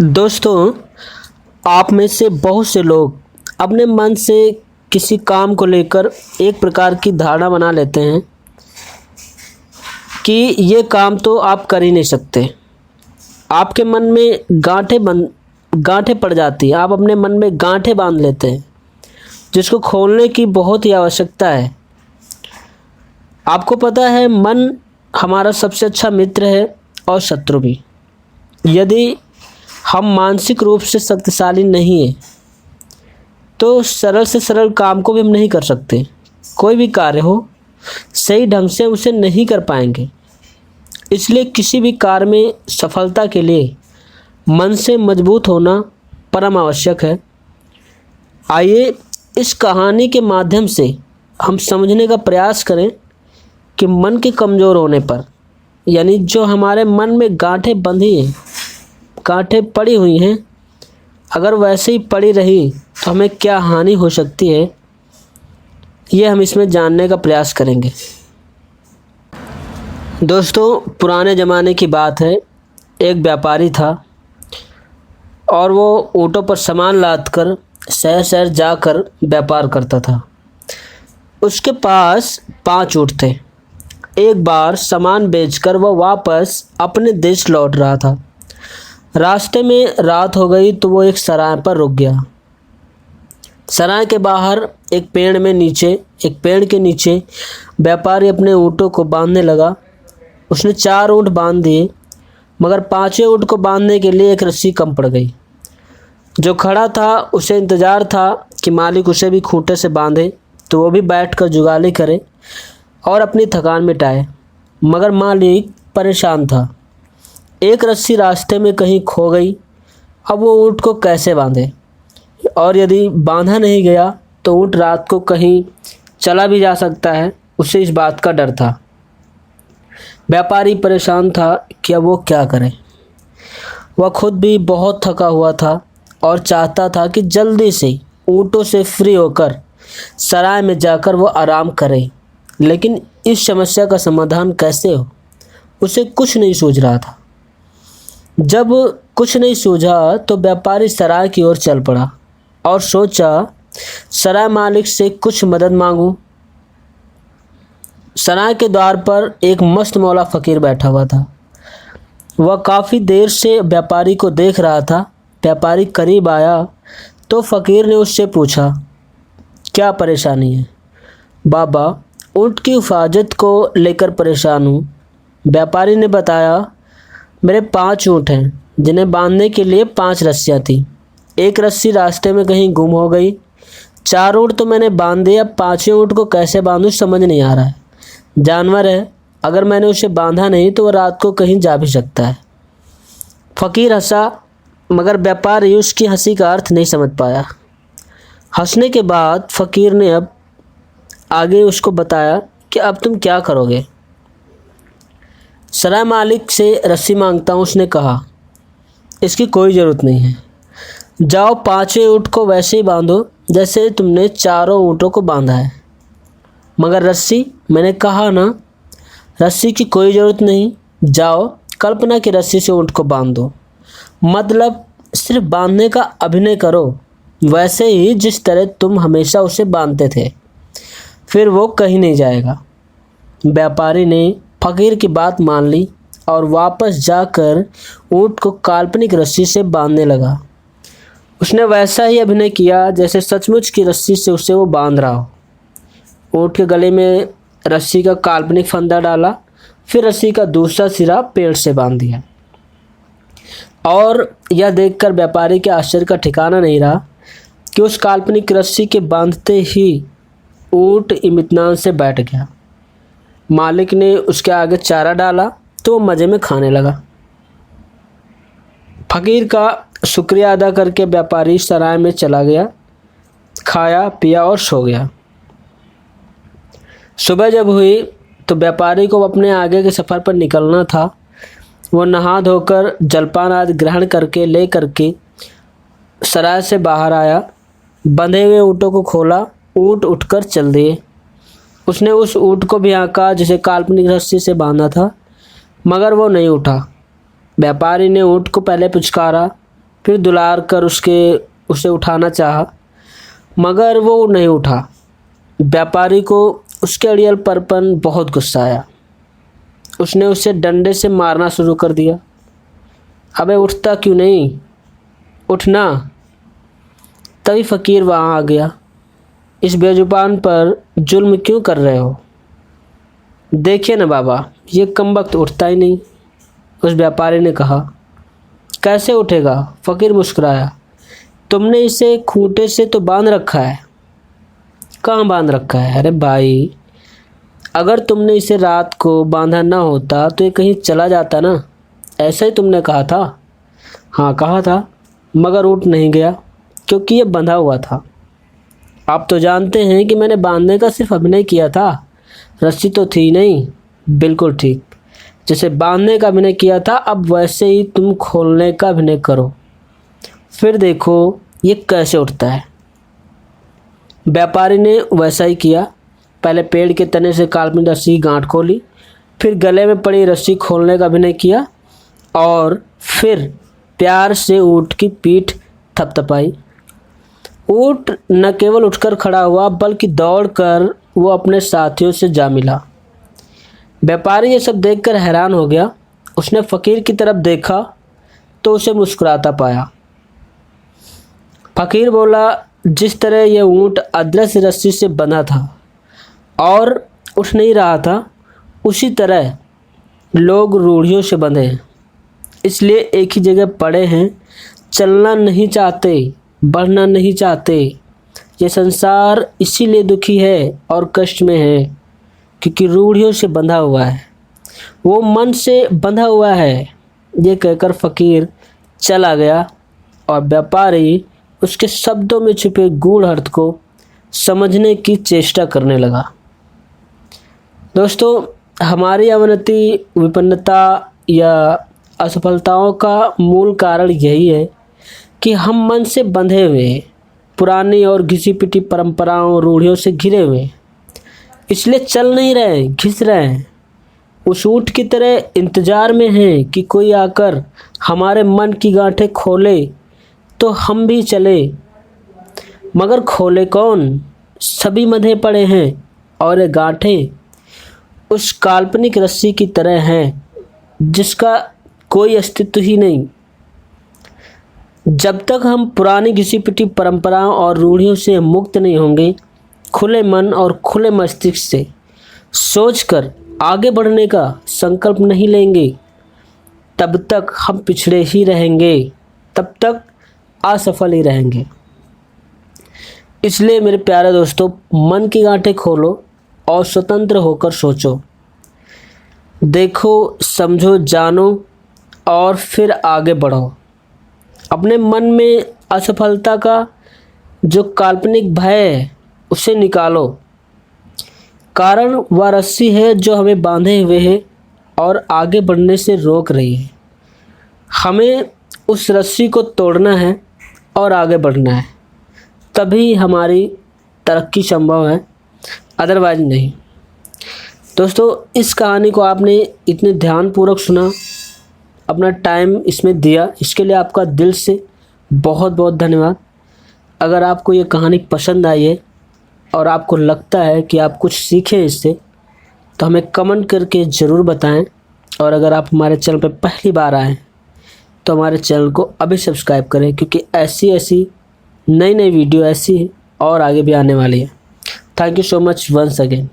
दोस्तों, आप में से बहुत से लोग अपने मन से किसी काम को लेकर एक प्रकार की धारणा बना लेते हैं कि ये काम तो आप कर ही नहीं सकते। आपके मन में गांठें पड़ जाती हैं। आप अपने मन में गांठें बांध लेते हैं, जिसको खोलने की बहुत ही आवश्यकता है। आपको पता है, मन हमारा सबसे अच्छा मित्र है और शत्रु भी। यदि हम मानसिक रूप से शक्तिशाली नहीं हैं तो सरल से सरल काम को भी हम नहीं कर सकते। कोई भी कार्य हो, सही ढंग से उसे नहीं कर पाएंगे। इसलिए किसी भी कार्य में सफलता के लिए मन से मजबूत होना परम आवश्यक है। आइए इस कहानी के माध्यम से हम समझने का प्रयास करें कि मन के कमज़ोर होने पर, यानी जो हमारे मन में गांठें बंधी हैं, गांठें पड़ी हुई हैं, अगर वैसे ही पड़ी रही तो हमें क्या हानि हो सकती है, ये हम इसमें जानने का प्रयास करेंगे। दोस्तों, पुराने ज़माने की बात है। एक व्यापारी था और वो ऊँटों पर सामान लादकर शहर शहर जाकर व्यापार करता था। उसके पास 5 ऊँट थे। एक बार सामान बेचकर वह वापस अपने देश लौट रहा था। रास्ते में रात हो गई तो वो एक सराय पर रुक गया। सराय के बाहर एक पेड़ के नीचे व्यापारी अपने ऊँटों को बांधने लगा। उसने 4 ऊँट बांध दिए, मगर 5वें ऊँट को बांधने के लिए एक रस्सी कम पड़ गई। जो खड़ा था उसे इंतज़ार था कि मालिक उसे भी खूंटे से बांधे तो वो भी बैठकर जुगाली करे और अपनी थकान मिटाए, मगर मालिक परेशान था। एक रस्सी रास्ते में कहीं खो गई। अब वो ऊँट को कैसे बांधे, और यदि बांधा नहीं गया तो ऊँट रात को कहीं चला भी जा सकता है। उसे इस बात का डर था। व्यापारी परेशान था कि अब वो क्या करे। वह खुद भी बहुत थका हुआ था और चाहता था कि जल्दी से ऊँटों से फ्री होकर सराय में जाकर वो आराम करे, लेकिन इस समस्या का समाधान कैसे हो, उसे कुछ नहीं सूझ रहा था। जब कुछ नहीं सूझा तो व्यापारी सराय की ओर चल पड़ा और सोचा, सराय मालिक से कुछ मदद मांगूं। सराय के द्वार पर एक मस्त मौला फ़कीर बैठा हुआ था। वह काफ़ी देर से व्यापारी को देख रहा था। व्यापारी करीब आया तो फ़कीर ने उससे पूछा, क्या परेशानी है? बाबा, ऊँट की हिफाजत को लेकर परेशान हूँ। व्यापारी ने बताया, मेरे 5 ऊँट हैं जिन्हें बांधने के लिए 5 रस्सियाँ थीं। एक रस्सी रास्ते में कहीं गुम हो गई। 4 ऊँट तो मैंने बांध दिए, अब 5वें ऊँट को कैसे बांधूं समझ नहीं आ रहा है। जानवर है, अगर मैंने उसे बांधा नहीं तो वह रात को कहीं जा भी सकता है। फ़कीर हंसा, मगर व्यापारी उसकी हंसी का अर्थ नहीं समझ पाया। हंसने के बाद फ़कीर ने अब आगे उसको बताया कि अब तुम क्या करोगे? सराय मालिक से रस्सी मांगता हूँ, उसने कहा। इसकी कोई ज़रूरत नहीं है। जाओ 5वें ऊँट को वैसे ही बांधो जैसे तुमने 4 ऊँटों को बांधा है। मगर रस्सी? मैंने कहा ना, रस्सी की कोई ज़रूरत नहीं। जाओ कल्पना की रस्सी से ऊँट को बांध दो। मतलब सिर्फ बांधने का अभिनय करो, वैसे ही जिस तरह तुम हमेशा उसे बांधते थे। फिर वो कहीं नहीं जाएगा। व्यापारी ने फ़कीर की बात मान ली और वापस जाकर ऊँट को काल्पनिक रस्सी से बांधने लगा। उसने वैसा ही अभिनय किया जैसे सचमुच की रस्सी से उसे वो बांध रहा हो। ऊँट के गले में रस्सी का काल्पनिक फंदा डाला, फिर रस्सी का दूसरा सिरा पेड़ से बांध दिया। और यह देखकर व्यापारी के आश्चर्य का ठिकाना नहीं रहा कि उस काल्पनिक रस्सी के बांधते ही ऊँट इत्मीनान से बैठ गया। मालिक ने उसके आगे चारा डाला तो वो मज़े में खाने लगा। फ़कीर का शुक्रिया अदा करके व्यापारी सराय में चला गया, खाया पिया और सो गया। सुबह जब हुई तो व्यापारी को अपने आगे के सफ़र पर निकलना था। वो नहा धोकर जलपान आदि ग्रहण करके ले करके सराय से बाहर आया। बंधे हुए ऊँटों को खोला, ऊँट उठकर चल दिए। उसने उस ऊँट को भी आंका जिसे काल्पनिक रस्सी से बांधा था, मगर वो नहीं उठा। व्यापारी ने ऊँट को पहले पुचकारा, फिर दुलार कर उसे उठाना चाहा, मगर वो नहीं उठा। व्यापारी को उसके अड़ियलपन बहुत गुस्सा आया। उसने उसे डंडे से मारना शुरू कर दिया। अबे उठता क्यों नहीं, उठना। तभी फ़कीर वहाँ आ गया। इस बेजुबान पर जुल्म क्यों कर रहे हो? देखिए ना बाबा, ये कमबख्त उठता ही नहीं। उस व्यापारी ने कहा। कैसे उठेगा? फ़कीर मुस्कुराया। तुमने इसे खूंटे से तो बांध रखा है। कहाँ बांध रखा है? अरे भाई, अगर तुमने इसे रात को बांधा ना होता तो ये कहीं चला जाता ना। ऐसा ही तुमने कहा था। हाँ कहा था, मगर उठ नहीं गया क्योंकि ये बंधा हुआ था। आप तो जानते हैं कि मैंने बांधने का सिर्फ अभिनय किया था, रस्सी तो थी नहीं। बिल्कुल ठीक, जैसे बांधने का अभिनय किया था, अब वैसे ही तुम खोलने का अभिनय करो, फिर देखो ये कैसे उठता है। व्यापारी ने वैसा ही किया। पहले पेड़ के तने से काल्पनिक रस्सी की गांठ खोली, फिर गले में पड़ी रस्सी खोलने का अभिनय किया और फिर प्यार से ऊँट की पीठ थपथपाई। ऊँट न केवल उठकर खड़ा हुआ बल्कि दौड़कर वो अपने साथियों से जा मिला। व्यापारी ये सब देखकर हैरान हो गया। उसने फ़कीर की तरफ देखा तो उसे मुस्कुराता पाया। फ़कीर बोला, जिस तरह यह ऊँट अदृश्य रस्सी से बंधा था और उठ नहीं रहा था, उसी तरह लोग रूढ़ियों से बंधे हैं, इसलिए एक ही जगह पड़े हैं, चलना नहीं चाहते, बढ़ना नहीं चाहते। ये संसार इसीलिए दुखी है और कष्ट में है क्योंकि रूढ़ियों से बंधा हुआ है, वो मन से बंधा हुआ है। ये कहकर फ़कीर चला गया और व्यापारी उसके शब्दों में छुपे गूढ़ अर्थ को समझने की चेष्टा करने लगा। दोस्तों, हमारी अवनति, विपन्नता या असफलताओं का मूल कारण यही है कि हम मन से बंधे हुए, पुरानी और घिसी पिटी परंपराओं, रूढ़ियों से घिरे हुए, इसलिए चल नहीं रहे, घिस रहे हैं। उस ऊँट की तरह इंतज़ार में हैं कि कोई आकर हमारे मन की गांठें खोले तो हम भी चले, मगर खोले कौन? सभी बंधे पड़े हैं और ये गांठें उस काल्पनिक रस्सी की तरह हैं जिसका कोई अस्तित्व ही नहीं। जब तक हम पुरानी घिसी पिटी परंपराओं और रूढ़ियों से मुक्त नहीं होंगे, खुले मन और खुले मस्तिष्क से सोचकर आगे बढ़ने का संकल्प नहीं लेंगे, तब तक हम पिछड़े ही रहेंगे, तब तक असफल ही रहेंगे। इसलिए मेरे प्यारे दोस्तों, मन की गांठें खोलो और स्वतंत्र होकर सोचो, देखो, समझो, जानो और फिर आगे बढ़ो। अपने मन में असफलता का जो काल्पनिक भय है उसे निकालो, कारण वह रस्सी है जो हमें बांधे हुए है और आगे बढ़ने से रोक रही है। हमें उस रस्सी को तोड़ना है और आगे बढ़ना है, तभी हमारी तरक्की संभव है, अदरवाइज नहीं। दोस्तों, इस कहानी को आपने इतने ध्यानपूर्वक सुना, अपना टाइम इसमें दिया, इसके लिए आपका दिल से बहुत बहुत धन्यवाद। अगर आपको ये कहानी पसंद आई है और आपको लगता है कि आप कुछ सीखें इससे, तो हमें कमेंट करके ज़रूर बताएं। और अगर आप हमारे चैनल पर पहली बार आएँ तो हमारे चैनल को अभी सब्सक्राइब करें, क्योंकि ऐसी नई वीडियो ऐसी और आगे भी आने वाली है। Thank you so much once again.